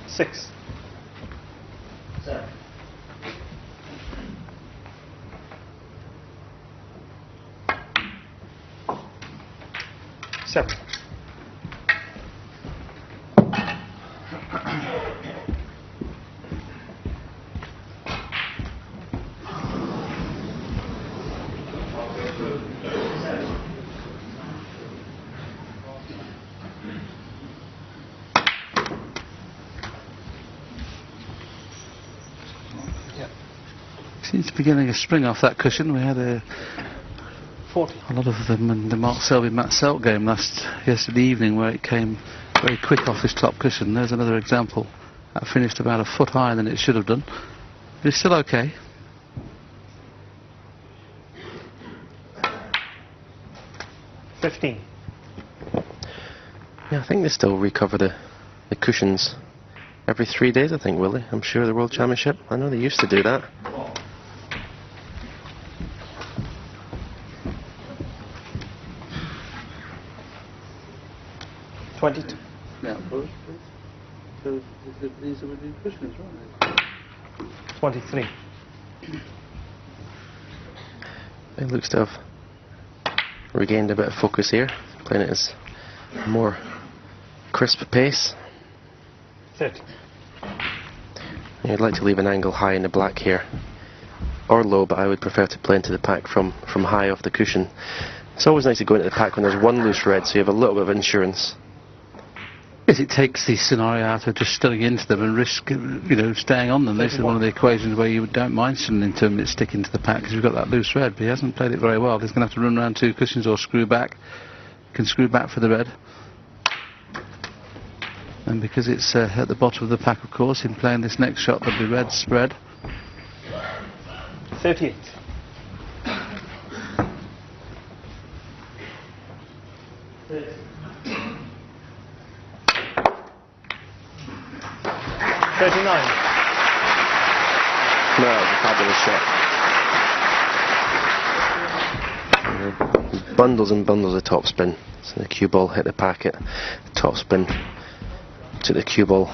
Six. Seven. Seven. Seems to be getting a spring off that cushion. We had a 40. lot of them in the Mark Selby-Matt Selt game yesterday evening, where it came very quick off his top cushion. There's another example. That finished about a foot higher than it should have done. But it's still okay. $15. Yeah, I think they still recover the cushions every 3 days, I think, will they? I'm sure the World Championship. I know they used to do that. $22. Yeah, these are the cushions, aren't they? 23. It looks to have regained a bit of focus here, playing it as a more crisp pace. 30. You'd like to leave an angle high in the black here, or low, but I would prefer to play into the pack from high off the cushion. It's always nice to go into the pack when there's one loose red, so you have a little bit of insurance. Yes, it takes the scenario out of just stilling into them and risk, staying on them. This is one of the equations where you don't mind stilling into them, it's sticking to the pack because you've got that loose red, but he hasn't played it very well. He's going to have to run around two cushions or screw back. Can screw back for the red. And because it's at the bottom of the pack, of course, in playing this next shot, there'll be red spread. 38. $39. No, that was a fabulous shot. Bundles and bundles of topspin. So the cue ball hit the packet, topspin to the cue ball,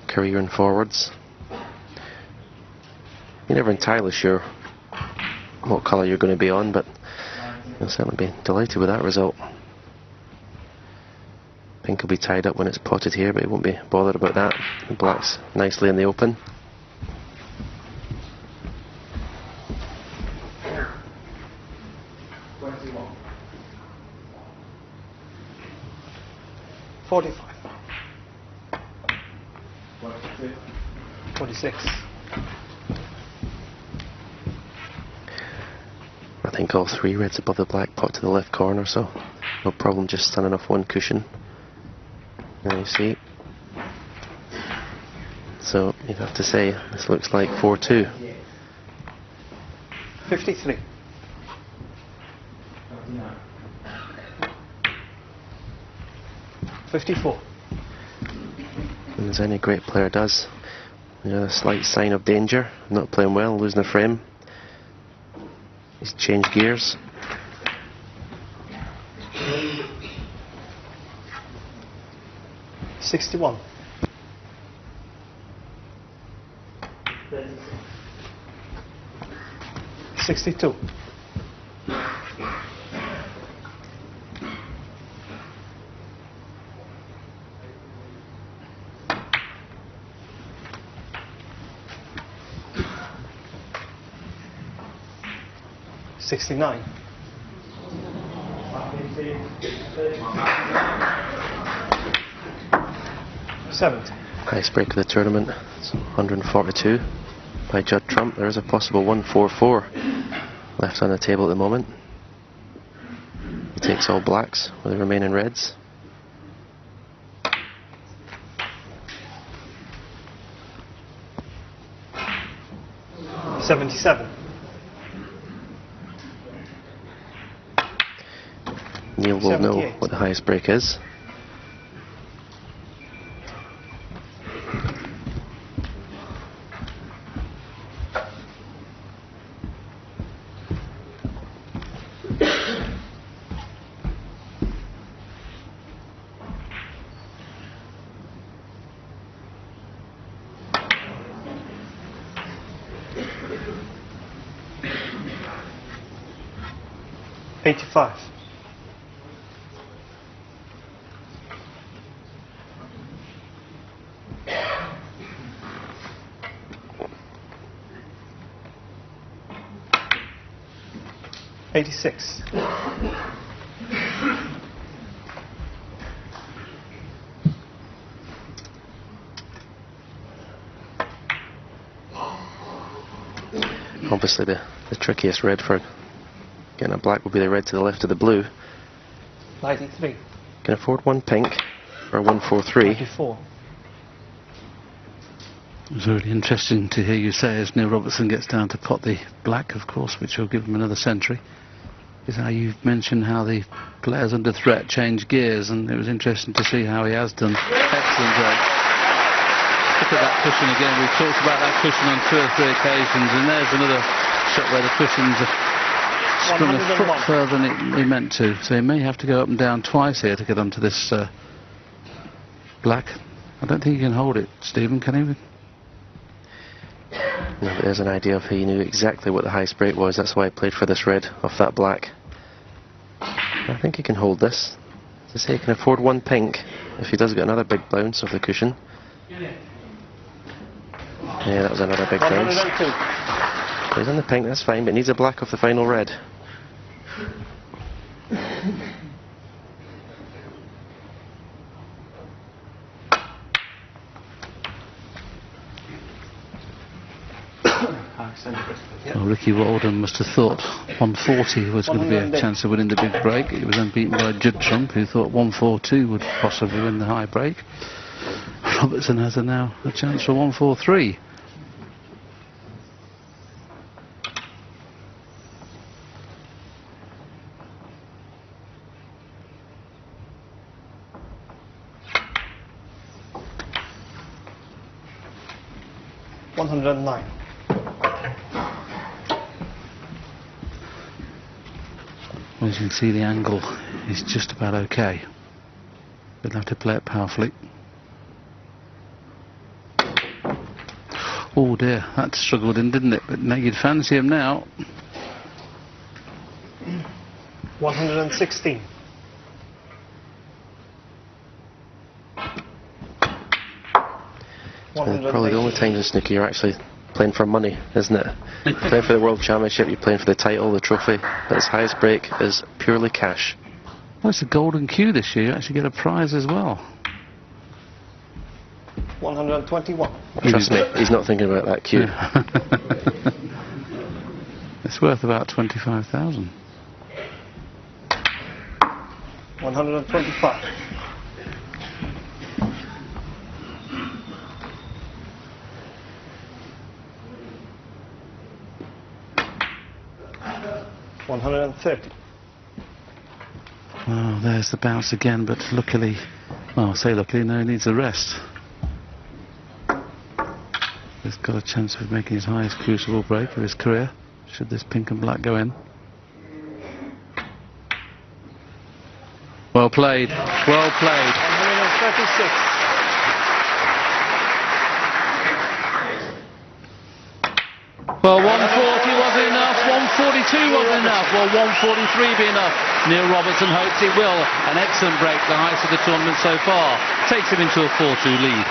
career and forwards. You're never entirely sure what colour you're going to be on, but you'll certainly be delighted with that result. Pink will be tied up when it's potted here, but he won't be bothered about that. The black's nicely in the open. $45. 46. I think all three reds above the black pot to the left corner, so no problem just standing off one cushion. There you see. So you'd have to say this looks like 4-2. 53. 54. And as any great player does, a slight sign of danger, not playing well, losing a frame. He's changed gears. $61. 62. 69. 70. Highest break of the tournament. It's 142 by Judd Trump. There is a possible 144 left on the table at the moment. He takes all blacks with the remaining reds. $77. Neil will 78. know what the highest break is. $85. $86. Obviously the trickiest red for getting a black will be the red to the left of the blue. 93. Can afford one pink for a 143. 94. It was really interesting to hear you say as Neil Robertson gets down to pot the black, of course, which will give him another century, is how you've mentioned how the players under threat change gears, and it was interesting to see how he has done. Excellent break. Look at that cushion again. We've talked about that cushion on 2 or 3 occasions, and there's another shot where the cushion's sprung a foot further than he meant to, so he may have to go up and down twice here to get onto this black. I don't think he can hold it, Stephen, can he? No, but there's an idea of he knew exactly what the highest break was. That's why I played for this red off that black. I think he can hold this. As I say, he can afford one pink if he does get another big bounce off the cushion. Yeah, that was another big bounce. 102. He's on the pink, that's fine, but needs a black off the final red. Well, Ricky Walden must have thought 140 was going to be a chance of winning the big break. He was then beaten by Judd Trump, who thought 142 would possibly win the high break. Robertson has now a chance for 143. $109. As you can see, the angle is just about okay. We'll have to play it powerfully. Oh dear, that struggled in, didn't it? But now you'd fancy him now. 116. Probably the only time in snooker you're actually playing for money, isn't it? You're playing for the World Championship, you're playing for the title, the trophy, but his highest break is purely cash. Well, it's a golden cue this year. You actually get a prize as well. 121. Trust me, he's not thinking about that cue. Yeah. It's worth about 25,000. 125. $130. Well, there's the bounce again, but luckily, well, I say luckily, no, he needs a rest. He's got a chance of making his highest crucible break of his career, should this pink and black go in. Well played, well played. 136. Well, 140 wasn't enough, 142 wasn't enough, will 143 be enough? Neil Robertson hopes it will. An excellent break, the highest of the tournament so far. Takes him into a 4-2 lead.